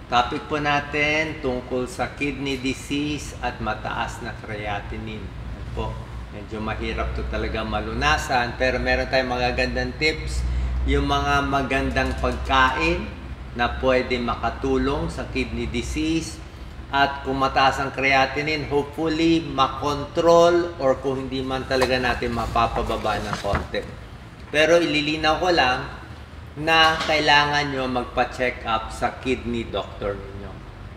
Topic po natin tungkol sa kidney disease at mataas na creatinine. Po, medyo mahirap to talaga malunasan, pero meron tayong magagandang tips, yung mga magandang pagkain na pwede makatulong sa kidney disease. At kung mataas ang creatinine, hopefully makontrol, or kung hindi man talaga natin mapapababa ng konti. Pero ililinaw ko lang na kailangan nyo magpa-check up sa kidney doctor ninyo.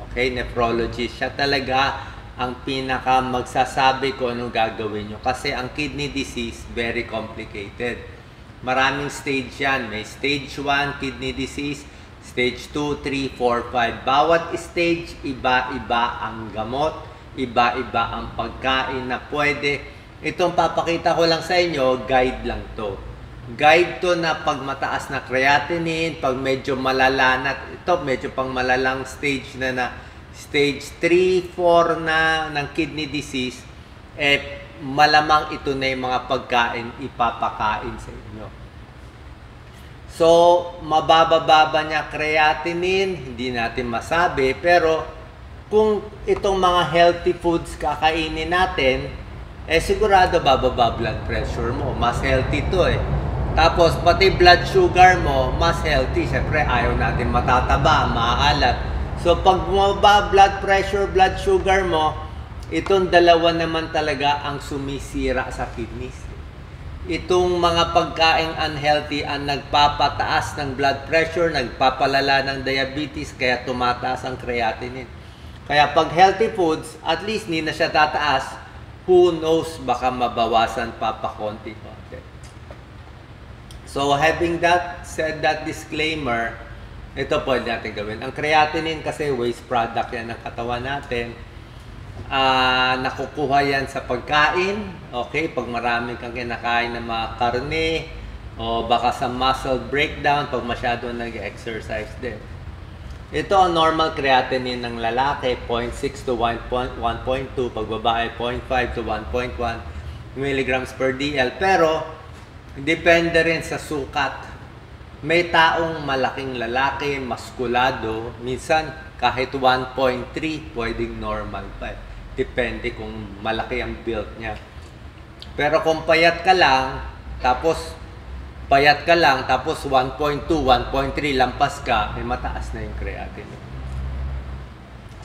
Okay? Nephrologist. Siya talaga ang pinaka magsasabi kung anong gagawin nyo. Kasi ang kidney disease, very complicated. Maraming stage yan. May stage 1 kidney disease, stage 2, 3, 4, 5. Bawat stage, iba-iba ang gamot, iba-iba ang pagkain na pwede. Itong papakita ko lang sa inyo, guide lang to. Guide to na pag mataas na creatinine, pag medyo malala na, ito medyo pang malalang stage na stage 3, 4 na ng kidney disease, malamang ito na yung mga pagkain ipapakain sa inyo. So, mabababa niya creatinine, hindi natin masabi, pero kung itong mga healthy foods kakainin natin, sigurado bababa blood pressure mo. Mas healthy to Tapos, pati blood sugar mo, mas healthy. Siyempre, ayaw natin matataba, maaalat. So, pag bumaba blood pressure, blood sugar mo, itong dalawa naman talaga ang sumisira sa kidneys. Itong mga pagkaing unhealthy ang nagpapataas ng blood pressure, nagpapalala ng diabetes, kaya tumataas ang creatinine. Kaya pag healthy foods, at least hindi na siya tataas, who knows, baka mabawasan pa konti-konti. So, having said that disclaimer, ito pwede natin gawin. Ang creatinine kasi waste product yan ng katawan natin. Nakukuha yan sa pagkain. Okay? Pag marami kang kinakain ng mga karne, o baka sa muscle breakdown, pag masyado nag-exercise din. Ito ang normal creatinine ng lalaki, 0.6 to 1.2. Pag babae, 0.5 to 1.1 milligrams per DL. Pero, depende rin sa sukat. May taong malaking lalaki, maskulado, minsan kahit 1.3 pwedeng normal pa. Depende kung malaki ang build niya. Pero kung payat ka lang, tapos 1.2, 1.3 lampas ka, may mataas na yung creatinine.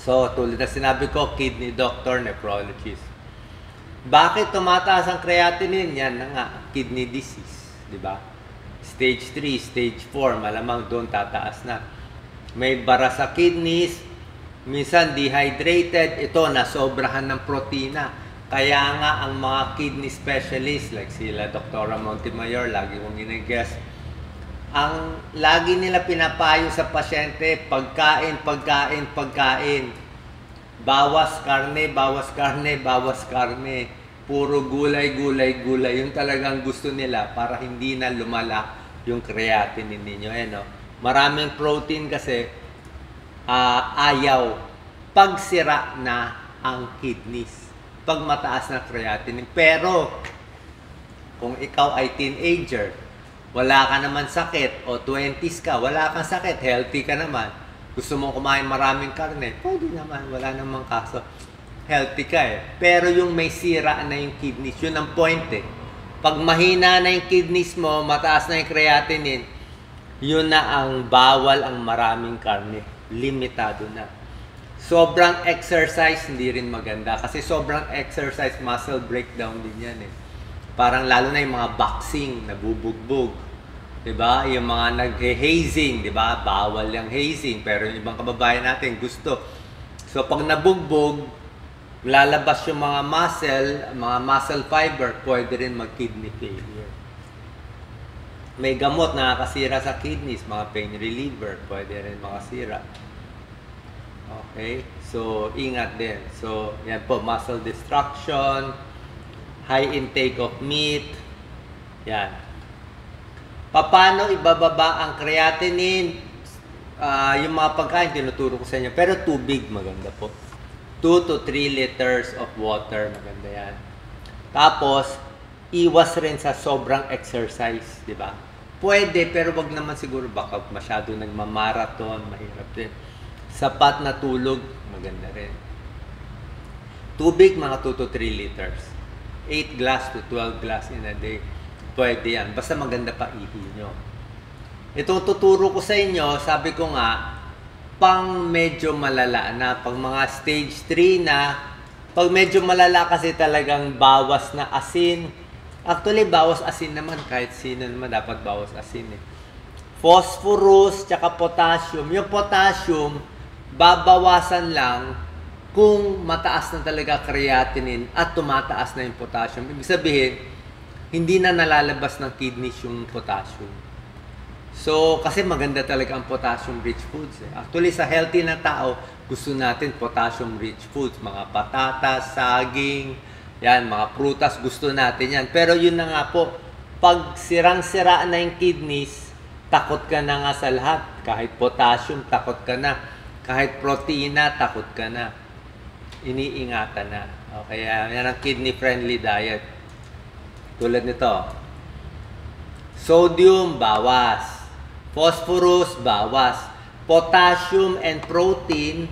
So, tulad na sinabi ko, kidney doctor, nephrologist. Bakit tumataas ang creatinine? Yan na nga, kidney disease, di ba? Stage 3, stage 4, malamang doon tataas na. May bara sa kidneys, minsan dehydrated, ito nasobrahan ng protina. Kaya nga ang mga kidney specialists, like sila Dr. Montemayor, lagi kong giniguess, ang lagi nila pinapayo sa pasyente, pagkain. Bawas karne, bawas karne, bawas karne. Puro gulay. Yung talagang gusto nila para hindi na lumala yung creatinine ninyo. Maraming protein kasi ayaw pagsira na ang kidneys. Pag mataas na creatinine. Pero, kung ikaw ay teenager, wala ka naman sakit, o 20s ka, wala kang sakit, healthy ka naman, gusto mong kumain maraming karne, pwede naman, wala namang kaso. Healthy ka Pero yung may sira na yung kidneys, yun ang point Pag mahina na yung kidneys mo, mataas na yung creatinine, yun na ang bawal ang maraming karne. Limitado na. Sobrang exercise, hindi rin maganda. Kasi sobrang exercise, muscle breakdown din yan Parang lalo na yung mga boxing, nabubugbog. Diba? Yung mga nag-hazing, diba? Bawal yung hazing, pero yung ibang kababayan natin gusto. So, pag nabugbog, lalabas yung mga muscle fiber, pwede rin mag-kidney failure. May gamot na nakasira sa kidneys, mga pain reliever, pwede rin makasira. Okay? So, ingat din. So, yan po, muscle destruction, high intake of meat, yan. Paano ibababa ang creatinine? Yung mga pagkain, tinuturo ko sa inyo. Pero tubig, maganda po. 2 to 3 liters of water, maganda yan. Tapos, iwas rin sa sobrang exercise, di ba? Pwede, pero wag naman siguro, baka masyado nagmamarathon, mahirap din. Sapat na tulog, maganda rin. Tubig, mga 2 to 3 liters. 8 glass to 12 glass in a day. Pwede yan. Basta maganda pa ihi nyo. Itong tuturo ko sa inyo, sabi ko nga, pang medyo malala na, pag mga stage 3 na, pag medyo malala kasi talagang bawas na asin. Actually, bawas asin naman, kahit sino naman dapat bawas asin eh. Phosphorus, tsaka potassium. Yung potassium, babawasan lang kung mataas na talaga creatinine at tumataas na yung potassium. Ibig sabihin, hindi na nalalabas ng kidneys yung potassium. So, kasi maganda talaga ang potassium-rich foods. Actually, sa healthy na tao, gusto natin potassium-rich foods. Mga patatas, saging, yan, mga prutas, gusto natin yan. Pero yun na nga po, pag sirang-sira na yung kidneys, takot ka na nga sa lahat. Kahit potassium, takot ka na. Kahit proteina, takot ka na. Iniingatan na. Okay, yan ang kidney-friendly diet. Tulad nito. Sodium, bawas. Phosphorus, bawas. Potassium and protein,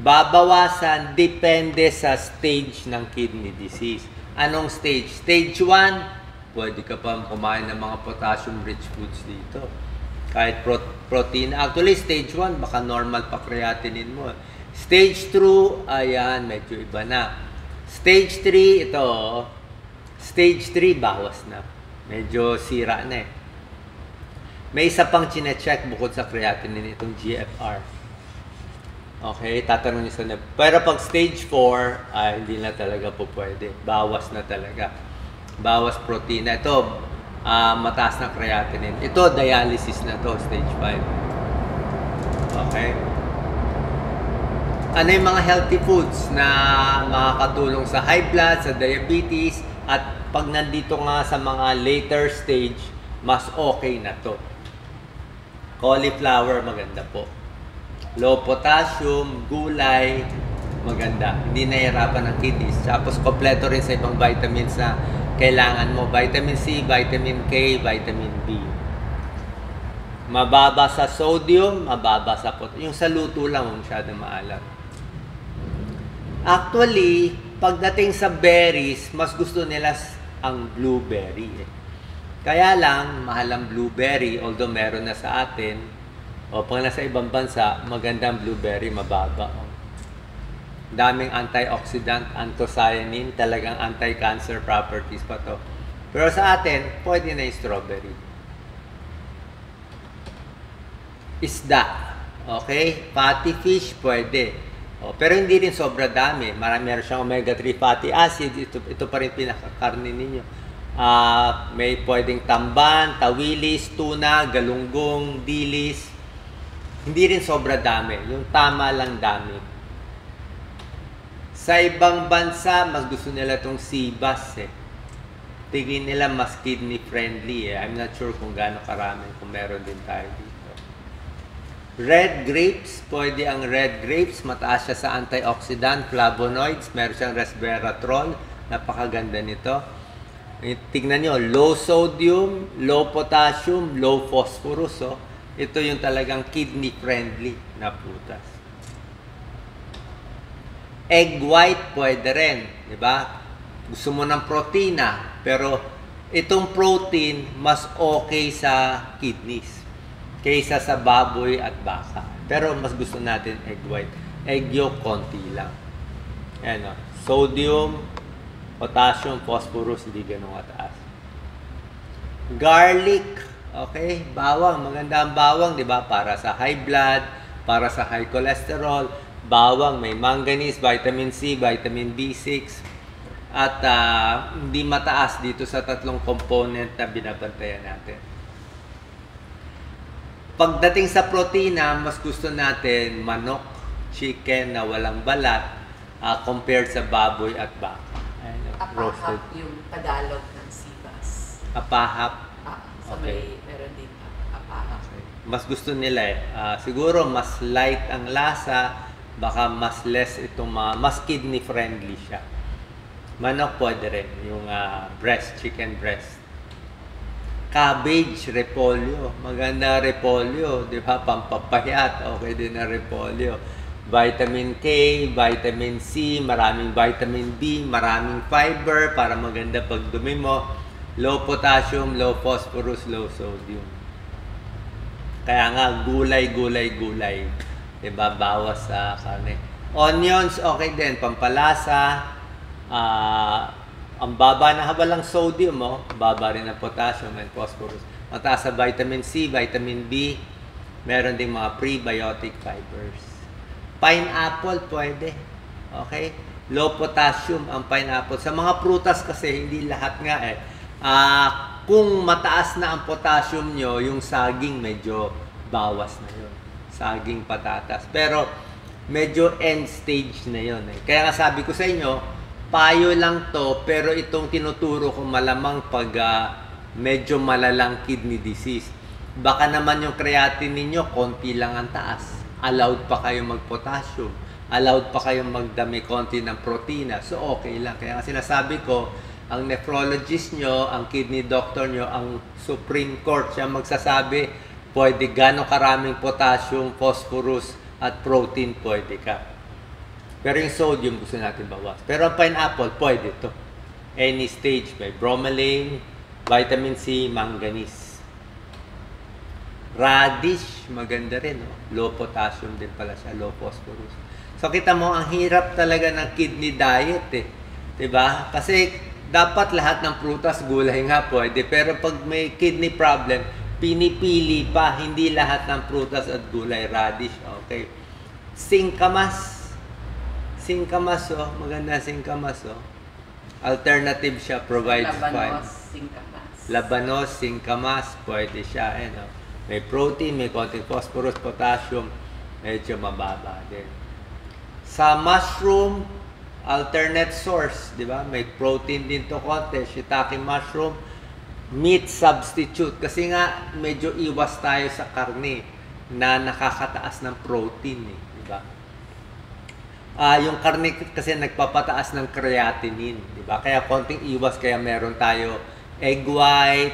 babawasan depende sa stage ng kidney disease. Anong stage? Stage 1, pwede ka pa kumain ng mga potassium-rich foods dito. Kahit protein. Actually, stage 1, baka normal pa creatinine mo. Stage 2, ayan, medyo iba na. Stage 3, ito, stage 3, bawas na. Medyo sira na eh. May isa pang chinecheck bukod sa creatinine, itong GFR. Okay, tatanong niyo sa neb. Pero pag stage 4, ay hindi na talaga po pwede. Bawas na talaga. Bawas protein. Ito, mataas na creatinine. Ito, dialysis na to, stage 5. Okay. Ano yung mga healthy foods na makakatulong sa high blood, sa diabetes, at pag nandito nga sa mga later stage, mas okay na to. Cauliflower, maganda po. Low potassium, gulay, maganda. Hindi nahihirapan ng kidneys. Tapos, kompleto rin sa ibang vitamins na kailangan mo. Vitamin C, vitamin K, vitamin B. Mababa sa sodium, mababa sa potassium. Yung sa luto lang, masyadong maalam. Actually, pagdating sa berries, mas gusto nila ang blueberry. Kaya lang, mahal ang blueberry, although meron na sa atin. O pag nasa ibang bansa, magandang blueberry, mababa. Daming antioxidant, anthocyanin, talagang anti-cancer properties pa to. Pero sa atin, pwede na yung strawberry. Isda. Okay? Fatty fish, pwede. Pero hindi rin sobra dami. Meron siyang omega-3 fatty acid. Ito pa rin pinakakarne ninyo. May pwedeng tamban, tawilis, tuna, galunggong, dilis. Hindi rin sobra dami. Yung tama lang dami. Sa ibang bansa, mas gusto nila itong sea bass eh. Tingin nila mas kidney friendly eh. I'm not sure kung gaano karami, kung meron din tayo dito. Red grapes, pwede ang red grapes. Mataas siya sa antioxidant, flavonoids. Meron siyang resveratrol. Napakaganda nito. Tignan nyo, low sodium, low potassium, low phosphorus. Oh. Ito yung talagang kidney-friendly na prutas. Egg white, pwede rin. Diba? Gusto mo ng protina, pero itong protein, mas okay sa kidneys kaysa sa baboy at baka. Pero mas gusto natin egg white. Egg yolk, konti lang. Ayan o. Sodium, potassium, phosphorus, hindi ganun kataas. Garlic, okay? Bawang, maganda ang bawang, di ba? Para sa high blood, para sa high cholesterol. Bawang, may manganese, vitamin C, vitamin B6. At hindi mataas dito sa tatlong component na binabantayan natin. Pagdating sa protina, mas gusto natin manok, chicken na walang balat compared sa baboy at baka. Apahap yung Tagalog ng sibas. Apahap? So okay. Meron din apahap. Okay. Mas gusto nila eh. Siguro mas light ang lasa, baka mas less itong mas kidney friendly siya. Manok pwede rin, yung breast, chicken breast. cabbage, repolyo. Maganda repolyo, di ba? Pampapayat, okay din na repolyo. Vitamin K, vitamin C, maraming vitamin B, maraming fiber para maganda pagdumi mo. Low potassium, low phosphorus, low sodium. Kaya nga, gulay. Diba? Bawas sa karne. Onions, okay din. Pampalasa. Ang baba na habalang sodium, baba rin ang potassium and phosphorus. Mataas sa vitamin C, vitamin B. Meron ding mga prebiotic fibers. Pineapple, pwede. Okay? Low potassium ang pineapple. Sa mga prutas kasi, hindi lahat nga kung mataas na ang potassium nyo, yung saging medyo bawas na yun. Saging, patatas. Pero medyo end stage na yun. Kaya nga sabi ko sa inyo, payo lang to, pero itong tinuturo ko malamang pag medyo malalang kidney disease. Baka naman yung creatinine ninyo, konti lang ang taas. Allowed pa kayong mag-potassium. Allowed pa kayong magdami konti ng protina. So okay lang. Kaya nga sinasabi ko, ang nephrologist nyo, ang kidney doctor nyo, ang Supreme Court, siya magsasabi, pwede gano'ng karaming potassium, phosphorus, at protein, pwede ka. Pero yung sodium, gusto natin bawas. Pero ang pineapple, pwede to. Any stage, may bromelain, vitamin C, manganese. Radish, maganda rin. Low potassium din pala siya, low phosphorus. So kita mo, ang hirap talaga ng kidney diet Diba? Kasi dapat lahat ng prutas, gulay nga pwede. Pero pag may kidney problem, pinipili pa. Hindi lahat ng prutas at gulay. Radish, okay. Singkamas. Singkamas, maganda singkamas, Alternative siya, provides Labanos, singkamas. Labanos, singkamas, pwede siya. May protein, may konting phosphorus, potassium, medyo mababa din. Sa mushroom, alternate source, di ba? May protein din to konti, shiitake mushroom, meat substitute. Kasi nga, medyo iwas tayo sa karne na nakakataas ng protein, di ba? Yung karne kasi nagpapataas ng creatinine, di ba? Kaya konting iwas, kaya meron tayo egg white,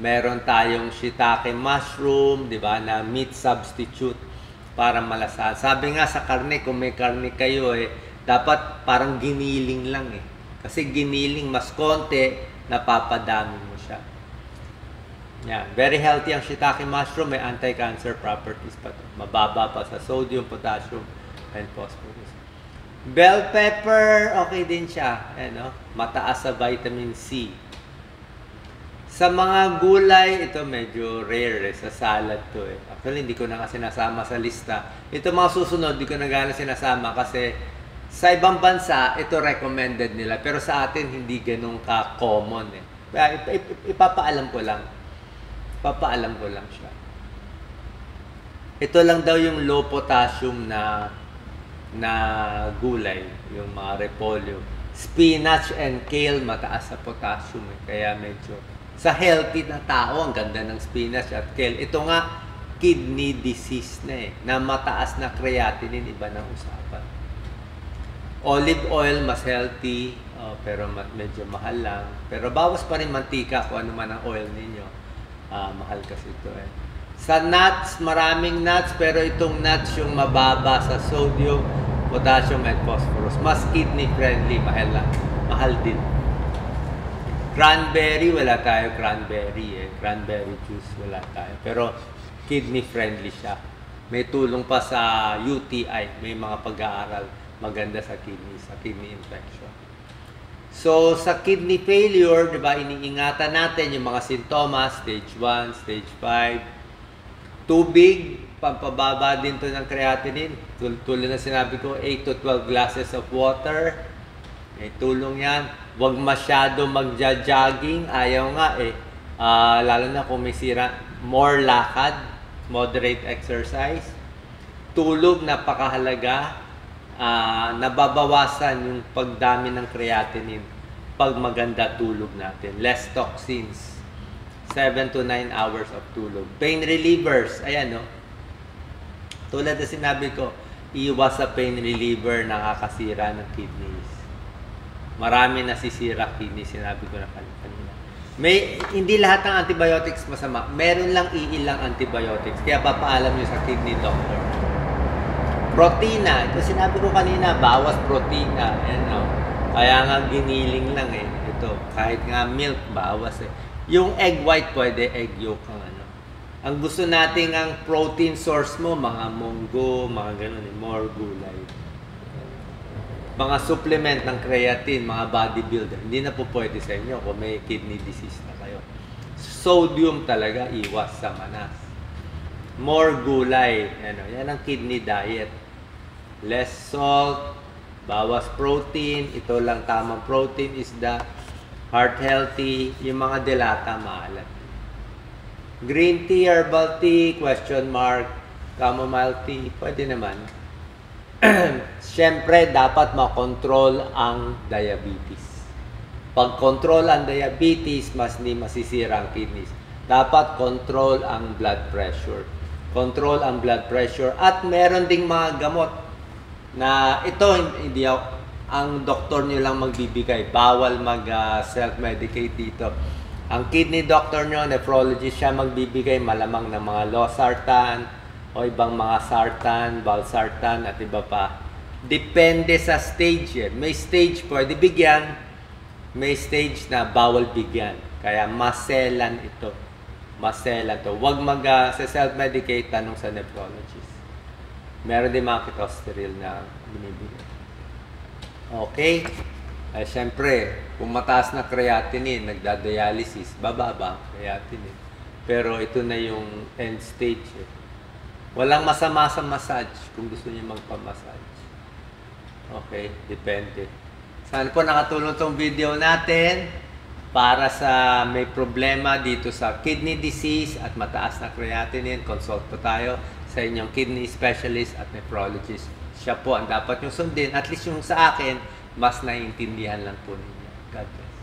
meron tayong shiitake mushroom, di ba? Na meat substitute para malasahan. Sabi nga sa karne, kung may karne kayo dapat parang giniling lang Kasi giniling mas konti, napapadami mo siya. Yan. Very healthy ang shiitake mushroom. May anti-cancer properties pa to. Mababa pa sa sodium, potassium, and phosphorus. Bell pepper, okay din siya. Mataas sa vitamin C. Sa mga gulay, ito medyo rare sa salad to Actually, hindi ko na kasi nasama sa lista. Ito mga susunod, hindi ko na gana sinasama kasi sa ibang bansa, ito recommended nila. Pero sa atin, hindi ganun ka-common Ipapaalam ko lang. Ipapaalam ko lang siya. Ito lang daw yung low potassium na gulay. Yung mga repolyo. Spinach and kale, mataas sa potassium Kaya medyo, sa healthy na tao, ang ganda ng spinach at kale. Ito nga, kidney disease na mataas na creatinine, iba ng usapan. Olive oil, mas healthy, pero medyo mahal lang. Pero bawas pa rin mantika kung ano man ang oil ninyo. Mahal kasi ito Sa nuts, maraming nuts, pero itong nuts yung mababa sa sodium, potassium, and phosphorus. Mas kidney friendly, mahal din. Cranberry, wala tayo cranberry Cranberry juice, wala tayo. Pero kidney friendly siya. May tulong pa sa UTI, may mga pag-aaral maganda sa kidney infection. So, sa kidney failure, di ba, iniingatan natin yung mga sintomas, stage 1, stage 5. Tubig, pampababa din to ng creatinine. Tulad na sinabi ko, 8 to 12 glasses of water. May tulong yan. Huwag masyado magja-jogging. Ayaw nga lalo na kung may sira. More lakad, moderate exercise. Tulog, napakahalaga. Nababawasan yung pagdami ng creatinine pag maganda tulog natin. Less toxins. 7 to 9 hours of tulog. Pain relievers. Ayan, tulad na sinabi ko, iwas sa pain reliever, nakakasira ng kidneys. Marami nasisira kidney, sinabi ko na kanina. Hindi lahat ng antibiotics masama. Meron lang iilang antibiotics. Kaya papaalam nyo sa kidney doctor. Protina. Ito sinabi ko kanina, bawas protina. Ayan, kaya nga giniling lang eh. Ito, kahit nga milk, bawas eh. Yung egg white, pwede egg yolk ang ano. Ang gusto nating ang protein source mo, mga munggo, mga ganun eh, more gulay. Mga supplement ng creatine, mga bodybuilder, hindi na po pwede sa inyo kung may kidney disease na kayo. Sodium talaga, iwas sa manas. More gulay, yan ang kidney diet. Less salt, bawas protein, ito lang tamang protein, isda, heart healthy, yung mga delata maalat. Green tea, herbal tea, question mark, chamomile tea, pwede naman. Siyempre, dapat makontrol ang diabetes. Pag control ang diabetes, mas hindi masisira ang kidneys. Dapat control ang blood pressure. Control ang blood pressure. At meron ding mga gamot na ito, hindi ang doktor nyo lang magbibigay. Bawal mag-self-medicate dito. Ang kidney doctor nyo, nephrologist, siya magbibigay malamang ng mga losartan, o ibang mga sartan, valsartan at iba pa. Depende sa stage yan. May stage pwede bigyan, may stage na bawal bigyan. Kaya maselan ito. Maselan to. Huwag self-medicate, tanong sa nephrologist. Meron din mga ketosteril na binibigyan. Okay? Ay, syempre, kung mataas na creatinine, nagda-dialysis, bababa ang creatinine. Pero ito na yung end stage eh. Walang masama sa massage kung gusto niyo magpa-massage. Okay, depende. Sana po nakatulong tong video natin para sa may problema dito sa kidney disease at mataas na creatinine. Consult po tayo sa inyong kidney specialist at nephrologist. Siya po ang dapat yung sundin. At least yung sa akin, mas naiintindihan lang po ninyo. God bless.